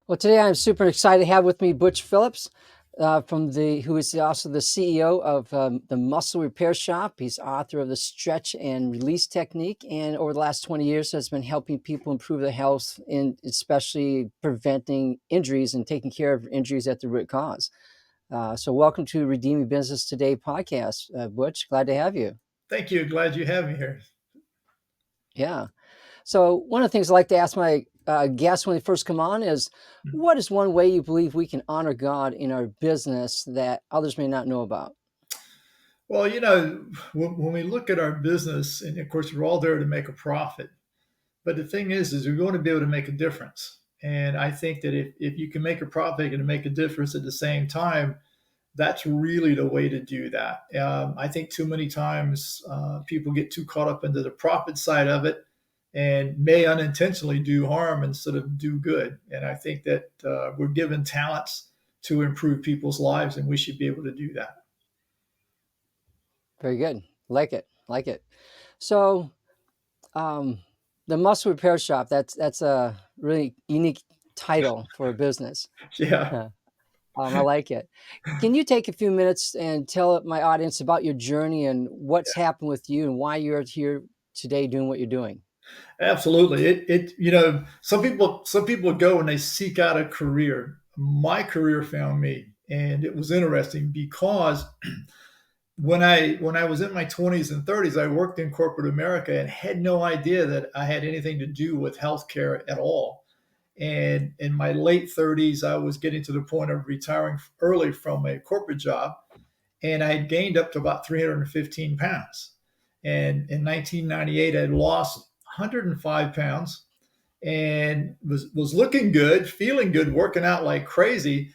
Well, today I'm super excited to have with me Butch Phillips, who is also the CEO of the Muscle Repair Shop. He's author of the Stretch and Release Technique, and over the last 20 years has been helping people improve their health, and especially preventing injuries and taking care of injuries at the root cause. So, welcome to Redeeming Business Today podcast, Butch. Glad to have you. Thank you. Glad you have me here. Yeah. So one of the things I like to ask my guests when they first come on is, what is one way you believe we can honor God in our business that others may not know about? Well, when we look at our business, and of course, we're all there to make a profit. But the thing is we want to be able to make a difference. And I think that if you can make a profit and make a difference at the same time, that's really the way to do that. I think too many times people get too caught up into the profit side of it and may unintentionally do harm instead of do good. And I think that we're given talents to improve people's lives, and we should be able to do that. Very good. Like it. Like it. So um, the Muscle Repair Shop, that's a really unique title for a business. Yeah. I like it. Can you take a few minutes and tell my audience about your journey and what's happened with you and why you're here today doing what you're doing? Absolutely. Some people go and they seek out a career. My career found me, and it was interesting because when I was in my 20s and 30s, I worked in corporate America and had no idea that I had anything to do with healthcare at all. And in my late 30s, I was getting to the point of retiring early from a corporate job, and I had gained up to about 315 pounds. And in 1998, I had lost 105 pounds and was looking good, feeling good, working out like crazy.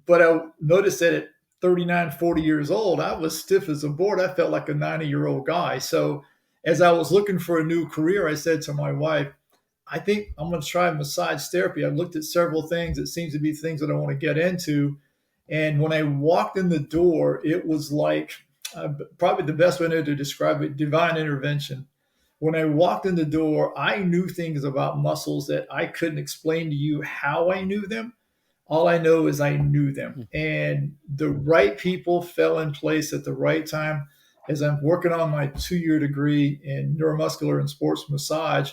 But I noticed that at 39, 40 years old, I was stiff as a board. I felt like a 90-year-old guy. So as I was looking for a new career, I said to my wife, I think I'm going to try massage therapy. I've looked at several things. It seems to be things that I want to get into. And when I walked in the door, it was like probably the best way to describe it, divine intervention. When I walked in the door, I knew things about muscles that I couldn't explain to you how I knew them. All I know is I knew them. And the right people fell in place at the right time. As I'm working on my 2-year degree in neuromuscular and sports massage,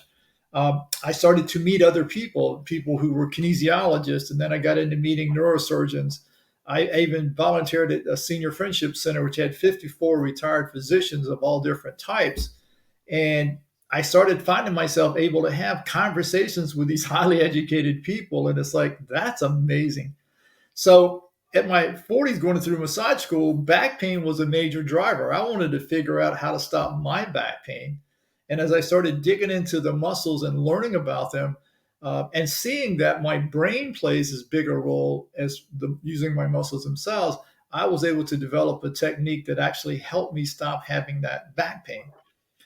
I started to meet other people who were kinesiologists, and then I got into meeting neurosurgeons. I even volunteered at a senior friendship center, which had 54 retired physicians of all different types. And I started finding myself able to have conversations with these highly educated people. And it's like, that's amazing. So at my 40s, going through massage school, back pain was a major driver. I wanted to figure out how to stop my back pain. And as I started digging into the muscles and learning about them, and seeing that my brain plays as big a role as using my muscles themselves, I was able to develop a technique that actually helped me stop having that back pain.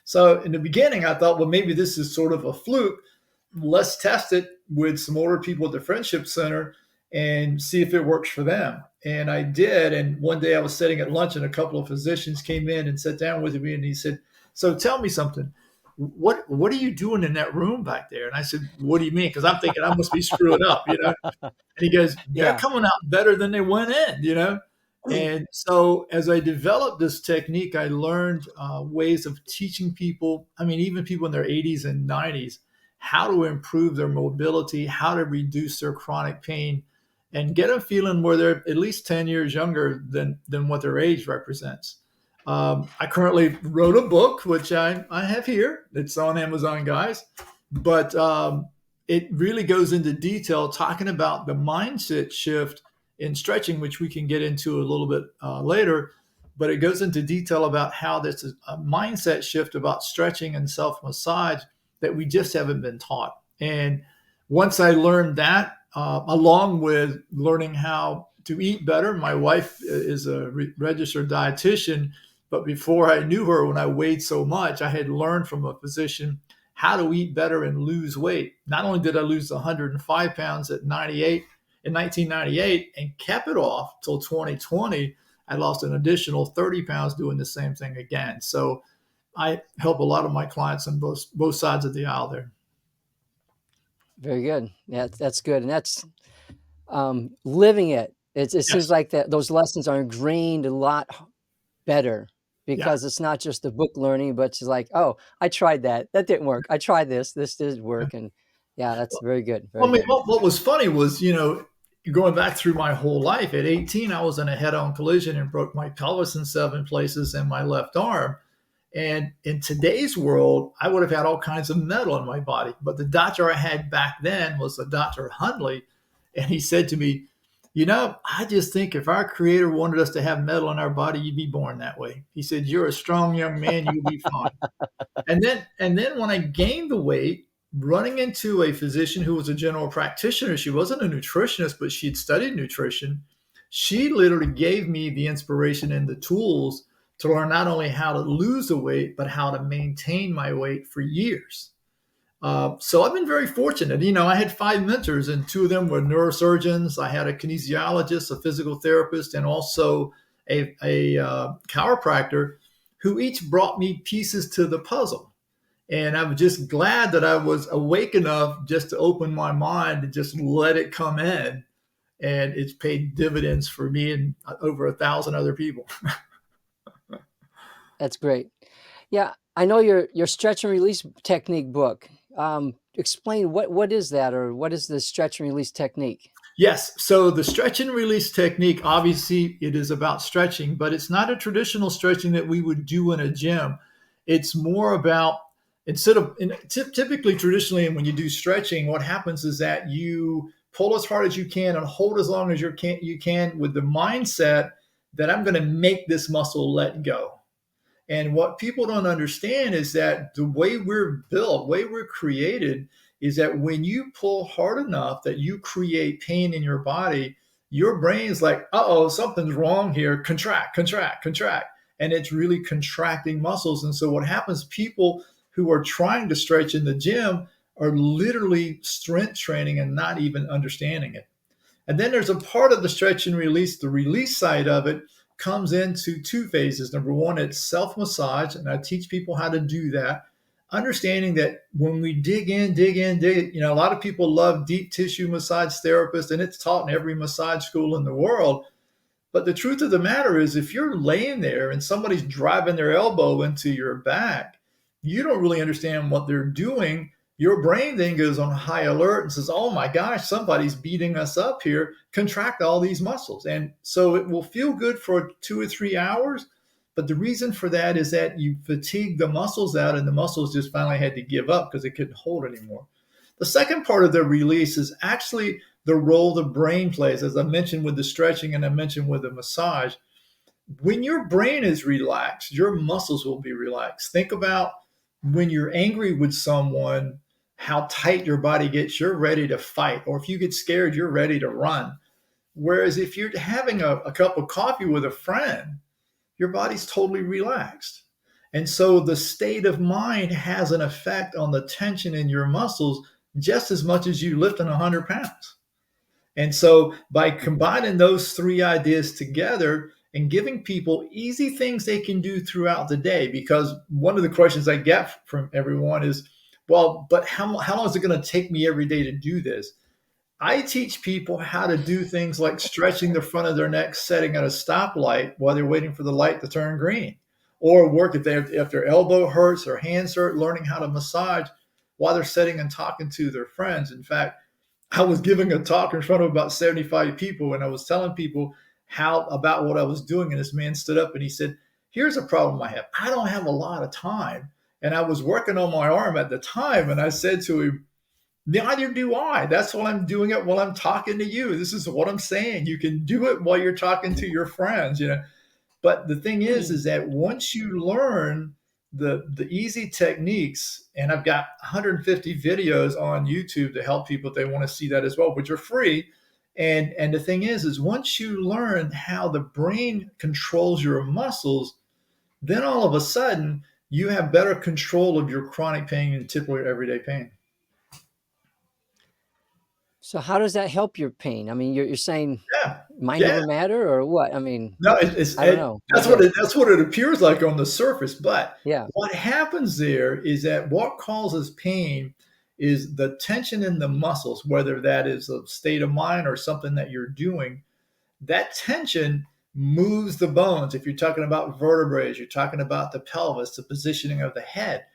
So in the beginning, I thought, well, maybe this is sort of a fluke. Let's test it with some older people at the Friendship Center and see if it works for them. And I did. And one day I was sitting at lunch, and a couple of physicians came in and sat down with me, and he said, "So tell me something. What are you doing in that room back there?" And I said, "What do you mean?" Because I'm thinking I must be screwing up. And he goes, "They're Yeah. coming out better than they went in." And so as I developed this technique, I learned ways of teaching people, I mean, even people in their 80s and 90s, how to improve their mobility, how to reduce their chronic pain, and get them feeling where they're at least 10 years younger than what their age represents. I currently wrote a book, which I have here. It's on Amazon, guys. But it really goes into detail talking about the mindset shift in stretching, which we can get into a little bit later. But it goes into detail about how this is a mindset shift about stretching and self massage that we just haven't been taught. And once I learned that, along with learning how to eat better, my wife is a registered dietitian. But before I knew her, when I weighed so much, I had learned from a physician how to eat better and lose weight. Not only did I lose 105 pounds at 98 in 1998 and kept it off till 2020, I lost an additional 30 pounds doing the same thing again. So I help a lot of my clients on both sides of the aisle there. Very good. Yeah, that's good. And living it. It seems Yes. like that those lessons are ingrained a lot better Yeah. because it's not just the book learning, but it's like, oh, I tried that. That didn't work. I tried this did work. And yeah, that's very good. Well, Very I mean, good. what was funny was, going back through my whole life, at 18, I was in a head on collision and broke my pelvis in 7 places and my left arm. And in today's world, I would have had all kinds of metal in my body. But the doctor I had back then was a Dr. Hundley. And he said to me, I just think if our creator wanted us to have metal in our body, you'd be born that way. He said, you're a strong young man, you'll be fine. And then when I gained the weight, running into a physician who was a general practitioner, she wasn't a nutritionist, but she'd studied nutrition. She literally gave me the inspiration and the tools to learn not only how to lose the weight, but how to maintain my weight for years. So I've been very fortunate. I had 5 mentors, and 2 of them were neurosurgeons. I had a kinesiologist, a physical therapist, and also a chiropractor who each brought me pieces to the puzzle. And I'm just glad that I was awake enough just to open my mind and just let it come in. And it's paid dividends for me and over 1,000 other people. That's great. Yeah, I know your stretch and release technique book. Explain what is that, or what is the stretch and release technique? Yes. So the stretch and release technique, obviously, it is about stretching, but it's not a traditional stretching that we would do in a gym. It's more about instead of typically traditionally, when you do stretching, what happens is that you pull as hard as you can and hold as long as you can with the mindset that I'm going to make this muscle let go. And what people don't understand is that the way we're built, way we're created, is that when you pull hard enough that you create pain in your body, your brain's like, uh-oh, something's wrong here. Contract, contract, contract. And it's really contracting muscles. And so what happens, people who are trying to stretch in the gym are literally strength training and not even understanding it. And then there's a part of the stretch and release, the release side of it comes into 2 phases. Number one, it's self massage, and I teach people how to do that. Understanding that when we dig in, dig in, dig, a lot of people love deep tissue massage therapists, and it's taught in every massage school in the world. But the truth of the matter is, if you're laying there and somebody's driving their elbow into your back, you don't really understand what they're doing. Your brain then goes on high alert and says, oh my gosh, somebody's beating us up here. Contract all these muscles. And so it will feel good for 2 or 3 hours. But the reason for that is that you fatigue the muscles out, and the muscles just finally had to give up because they couldn't hold anymore. The second part of the release is actually the role the brain plays, as I mentioned with the stretching and I mentioned with the massage. When your brain is relaxed, your muscles will be relaxed. Think about when you're angry with someone, how tight your body gets. You're ready to fight. Or if you get scared, you're ready to run. Whereas if you're having a cup of coffee with a friend, your body's totally relaxed. And so the state of mind has an effect on the tension in your muscles just as much as you lifting 100 pounds. And so by combining those 3 ideas together and giving people easy things they can do throughout the day, because one of the questions I get from everyone is, well, but how long is it going to take me every day to do this? I teach people how to do things like stretching the front of their neck, setting at a stoplight while they're waiting for the light to turn green, or work if their elbow hurts or hands hurt, learning how to massage while they're sitting and talking to their friends. In fact, I was giving a talk in front of about 75 people, and I was telling people how about what I was doing. And this man stood up and he said, here's a problem I have. I don't have a lot of time. And I was working on my arm at the time. And I said to him, neither do I. That's why I'm doing it while I'm talking to you. This is what I'm saying. You can do it while you're talking to your friends. But the thing is that once you learn the easy techniques, and I've got 150 videos on YouTube to help people if they want to see that as well, which are free. And the thing is once you learn how the brain controls your muscles, then all of a sudden you have better control of your chronic pain and typical everyday pain. So how does that help your pain? I mean, you're saying Yeah, mind yeah. over matter, or what? I mean, No, it's I don't know. Go that's what ahead. it appears like on the surface. But Yeah. what happens there is that what causes pain is the tension in the muscles, whether that is a state of mind or something that you're doing. That tension moves the bones. If you're talking about vertebrae, you're talking about the pelvis, the positioning of the head.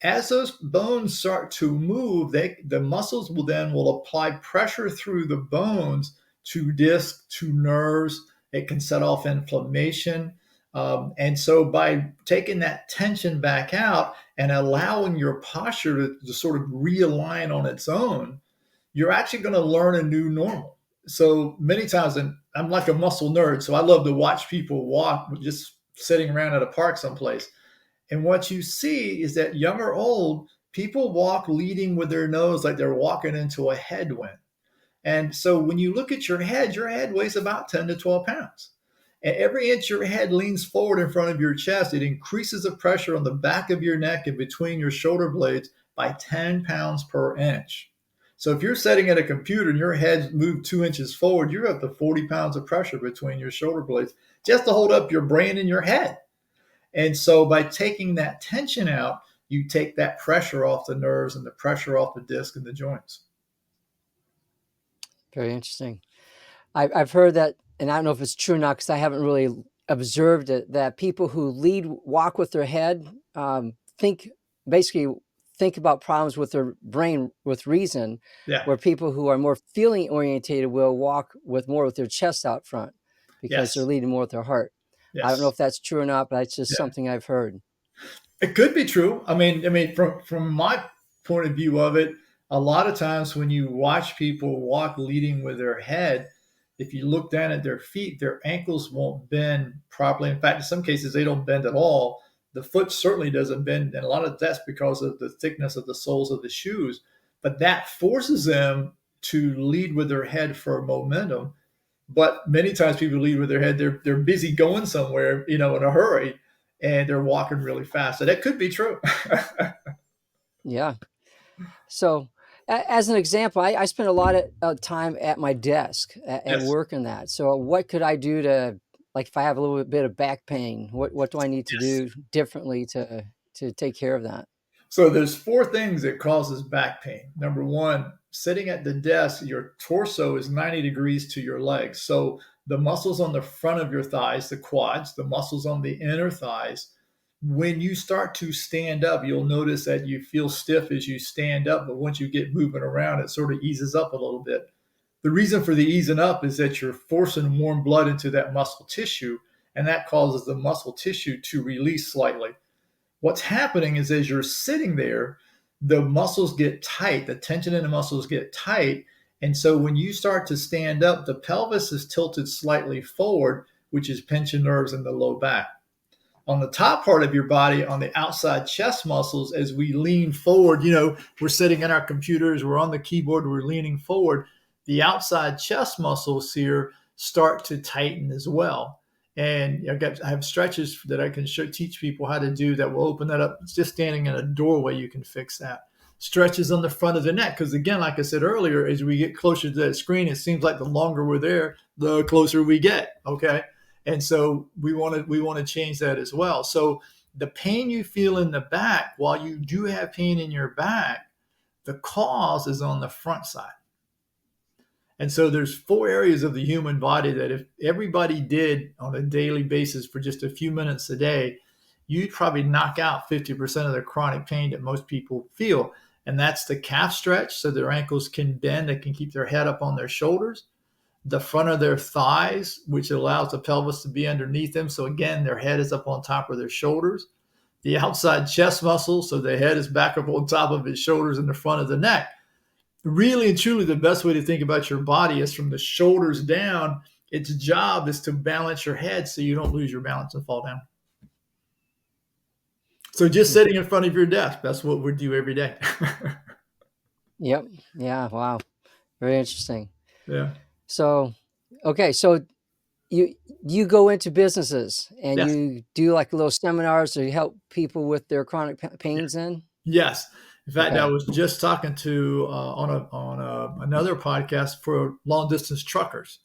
As those bones start to move, the muscles will apply pressure through the bones to disc, to nerves. It can set off inflammation. And so by taking that tension back out and allowing your posture to sort of realign on its own, you're actually going to learn a new normal. So many times, and I'm like a muscle nerd, so I love to watch people walk just sitting around at a park someplace. And what you see is that young or old, people walk leading with their nose like they're walking into a headwind. And so when you look at your head weighs about 10 to 12 pounds. And every inch your head leans forward in front of your chest, it increases the pressure on the back of your neck and between your shoulder blades by 10 pounds per inch. So if you're sitting at a computer and your head's moved 2 inches forward, you're up to 40 pounds of pressure between your shoulder blades just to hold up your brain and your head. And so by taking that tension out, you take that pressure off the nerves and the pressure off the disc and the joints. Very interesting. I've heard that, and I don't know if it's true or not because I haven't really observed it, that people who walk with their head, think basically think about problems with their brain with reason, Yeah. where people who are more feeling orientated will walk with their chest out front because they're Yes. leading more with their heart. I don't know Yes. if that's true or not, but it's just Yeah. something I've heard. It could be true. I mean, from my point of view of it, a lot of times when you watch people walk leading with their head, if you look down at their feet, their ankles won't bend properly. In fact, in some cases, they don't bend at all. The foot certainly doesn't bend, and a lot of that's because of the thickness of the soles of the shoes. But that forces them to lead with their head for momentum. But many times people lead with their head, they're busy going somewhere, in a hurry, and they're walking really fast. So that could be true. Yeah. So, as an example, I spend a lot of time at my desk at Yes. work and that. So, what could I do to, like, if I have a little bit of back pain, what do I need to Yes. do differently to take care of that? So there's four things that causes back pain. Number one, sitting at the desk, your torso is 90 degrees to your legs. So the muscles on the front of your thighs, the quads, the muscles on the inner thighs, when you start to stand up, you'll notice that you feel stiff as you stand up, but once you get moving around, it sort of eases up a little bit. The reason for the easing up is that you're forcing warm blood into that muscle tissue, and that causes the muscle tissue to release slightly. What's happening is as you're sitting there, the muscles get tight, the tension in the muscles get tight. And so when you start to stand up, the pelvis is tilted slightly forward, which is pinching nerves in the low back. On the top part of your body, on the outside chest muscles, as we lean forward, we're sitting at our computers, we're on the keyboard, we're leaning forward. The outside chest muscles here start to tighten as well. And I have stretches that I can teach people how to do that will open that up. It's just standing in a doorway, you can fix that. Stretches on the front of the neck, because again, like I said earlier, as we get closer to that screen, it seems like the longer we're there, the closer we get. Okay. And so we want to change that as well. So the pain you feel in the back, while you do have pain in your back, the cause is on the front side. And so there's four areas of the human body that if everybody did on a daily basis for just a few minutes a day, you'd probably knock out 50% of the chronic pain that most people feel. And that's the calf stretch, so their ankles can bend, they can keep their head up on their shoulders. The front of their thighs, which allows the pelvis to be underneath them. So again, their head is up on top of their shoulders. The outside chest muscle, so the head is back up on top of his shoulders and the front of the neck. Really and truly, the best way to think about your body is from the shoulders down. Its job is to balance your head so you don't lose your balance and fall down. So just sitting in front of your desk, that's what we do every day. Yep. Yeah. Wow. Very interesting. Yeah. So, okay. So you go into businesses and Yes. you do like little seminars to help people with their chronic pains in? Yes. In fact, I Okay. was just talking to another podcast for long distance truckers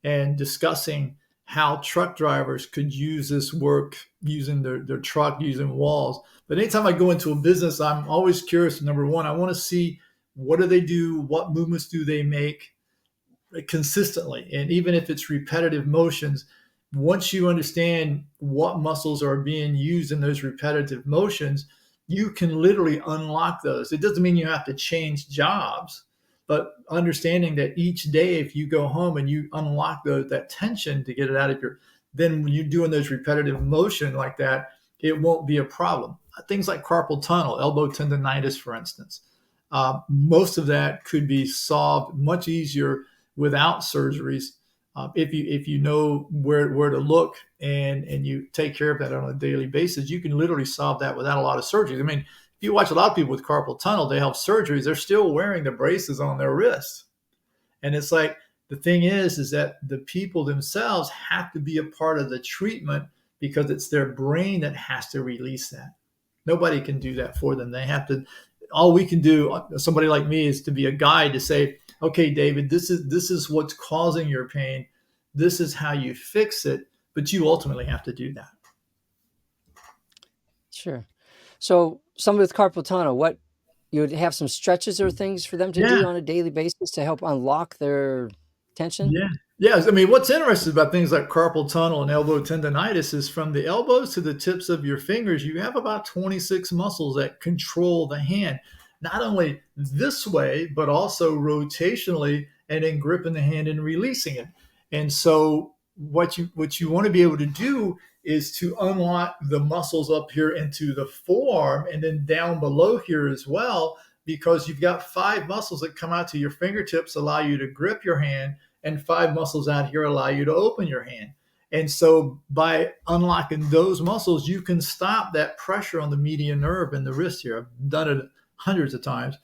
and discussing how truck drivers could use this work using their truck, using walls. But anytime I go into a business, I'm always curious. Number one, I want to see what do they do? What movements do they make consistently? And even if it's repetitive motions, once you understand what muscles are being used in those repetitive motions, you can literally unlock those. It doesn't mean you have to change jobs, but understanding that each day, if you go home and you unlock that tension to get it out of your, then when you're doing those repetitive motion like that, it won't be a problem. Things like carpal tunnel, elbow tendonitis, for instance, most of that could be solved much easier without surgeries. If you know where to look and you take care of that on a daily basis, you can literally solve that without a lot of surgeries. I mean, if you watch a lot of people with carpal tunnel, they have surgeries, they're still wearing the braces on their wrists. And it's like, the thing is that the people themselves have to be a part of the treatment because it's their brain that has to release that. Nobody can do that for them. They have to, all we can do, somebody like me, is to be a guide to say, okay, David, this is what's causing your pain. This is how you fix it, but you ultimately have to do that. Sure. So somebody with carpal tunnel, what you would have some stretches or things for them to Yeah. do on a daily basis to help unlock their tension? Yeah. Yes. I mean, what's interesting about things like carpal tunnel and elbow tendonitis is from the elbows to the tips of your fingers, you have about 26 muscles that control the hand, not only this way, but also rotationally and in gripping the hand and releasing it. And so what you want to be able to do is to unlock the muscles up here into the forearm and then down below here as well, because you've got 5 muscles that come out to your fingertips, allow you to grip your hand, and 5 muscles out here allow you to open your hand. And so by unlocking those muscles, you can stop that pressure on the median nerve in the wrist here. I've done it hundreds of times.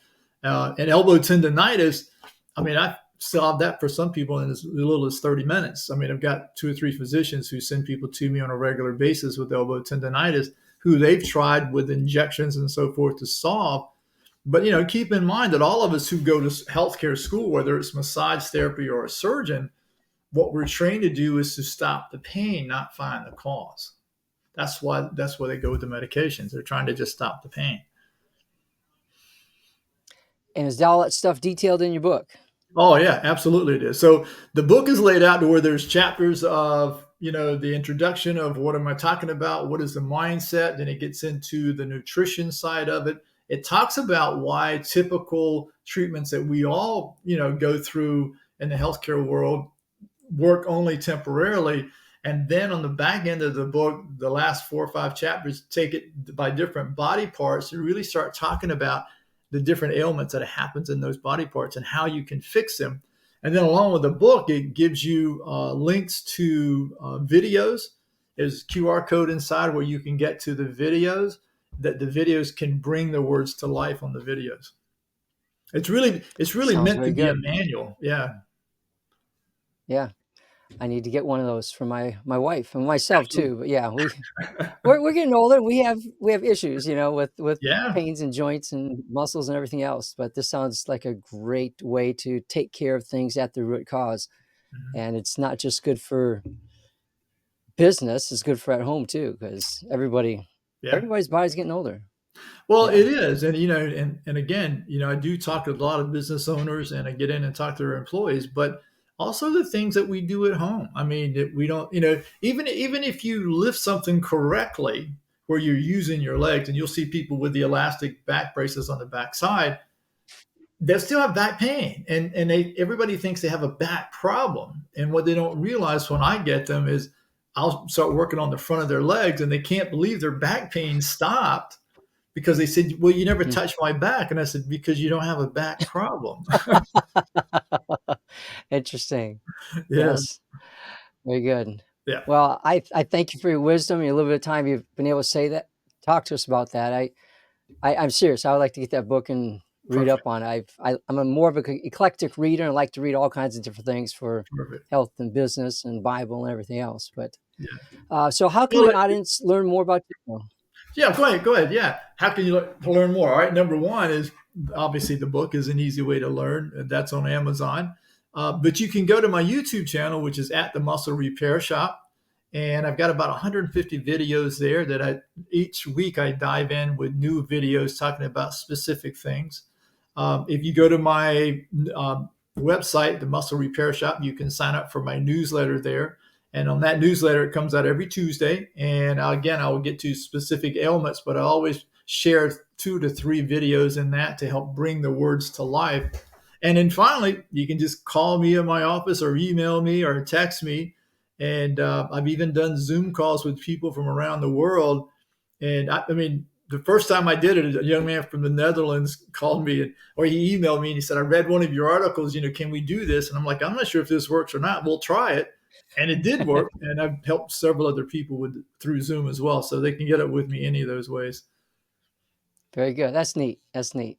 And elbow tendonitis, I mean, I solved that for some people in as little as 30 minutes. I mean, I've got 2 or 3 physicians who send people to me on a regular basis with elbow tendonitis, who they've tried with injections and so forth to solve. But keep in mind that all of us who go to healthcare school, whether it's massage therapy or a surgeon, what we're trained to do is to stop the pain, not find the cause. That's why they go with the medications. They're trying to just stop the pain. And is all that stuff detailed in your book? Oh yeah, absolutely it is. So the book is laid out to where there's chapters of, the introduction of what am I talking about? What is the mindset? Then it gets into the nutrition side of it. It talks about why typical treatments that we all, go through in the healthcare world work only temporarily. And then on the back end of the book, the last 4 or 5 chapters take it by different body parts to really start talking about the different ailments that happens in those body parts and how you can fix them. And then along with the book, it gives you links to videos. There's a QR code inside where you can get to the videos, that the videos can bring the words to life on the videos. It's really Sounds meant to very be a good. manual. Yeah. Yeah. I need to get one of those for my wife and myself Absolutely. too. But yeah, we're getting older. We have issues, with Yeah. pains and joints and muscles and everything else. But this sounds like a great way to take care of things at the root cause. Mhm. And it's not just good for business; it's good for at home too, because Yeah. everybody's body's getting older. Well, Yeah. it is. And, and again, I do talk to a lot of business owners and I get in and talk to their employees, but also the things that we do at home. I mean, that we don't, even if you lift something correctly, where you're using your legs, and you'll see people with the elastic back braces on the back side, they still have back pain. And everybody thinks they have a back problem. And what they don't realize when I get them is I'll start working on the front of their legs and they can't believe their back pain stopped, because they said, well, you never Mm. touched my back. And I said, because you don't have a back problem. Interesting. Yeah. Yes. Very good. Yeah. Well, I thank you for your wisdom and a little bit of time you've been able to say that, talk to us about that. I'm serious. I would like to get that book and read Perfect. up on it. I'm a more of an eclectic reader and like to read all kinds of different things for Perfect. health and business and Bible and everything else. But Yeah. so how can Well, the audience learn more about you? yeah, go ahead. Go ahead. Yeah. How can you learn more? All right. Number one is obviously the book is an easy way to learn. That's on Amazon. But you can go to my YouTube channel, which is at the Muscle Repair Shop. and I've got about 150 videos there that each week I dive in with new videos talking about specific things. If you go to my website, the Muscle Repair Shop, you can sign up for my newsletter there. And on that newsletter, it comes out every Tuesday. And again, I will get to specific ailments, but I always share 2 to 3 videos in that to help bring the words to life. And then finally, you can just call me in my office or email me or text me. And I've even done Zoom calls with people from around the world. And I mean, the first time I did it, a young man from the Netherlands called me, or he emailed me and he said, "I read one of your articles, can we do this?" And I'm like, "I'm not sure if this works or not. We'll try it." And it did work. And I've helped several other people through Zoom as well. So they can get it with me any of those ways. Very good. That's neat. That's neat.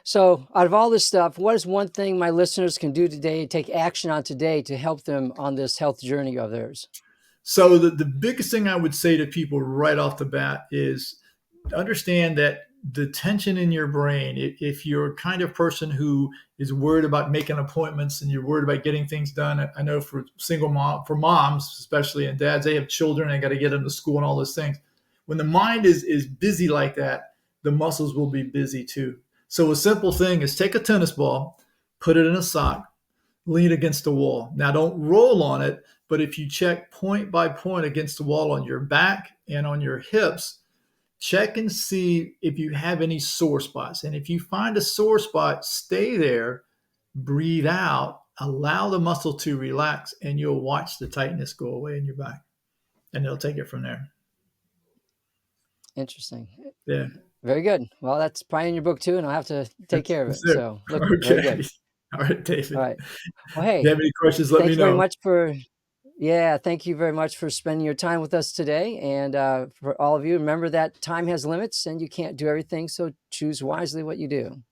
So out of all this stuff, what is one thing my listeners can do today, take action on today to help them on this health journey of theirs? So the biggest thing I would say to people right off the bat is understand that the tension in your brain, if you're a kind of person who is worried about making appointments and you're worried about getting things done, I know for for moms especially, and dads, they have children, they got to get them to school and all those things. When the mind is busy like that, the muscles will be busy too. So a simple thing is take a tennis ball, put it in a sock, lean against the wall. Now don't roll on it, but if you check point by point against the wall on your back and on your hips, check and see if you have any sore spots. And if you find a sore spot, stay there, breathe out, allow the muscle to relax, and you'll watch the tightness go away in your back. And they'll take it from there. Interesting. Yeah. Very good. Well, that's probably in your book too, and I'll have to take care of it. That's it. So look, very Okay. good. All right, David. All right. Well, If you hey, have any questions, let thank me you very know. much thank you very much for spending your time with us today. And for all of you, remember that time has limits and you can't do everything. So choose wisely what you do.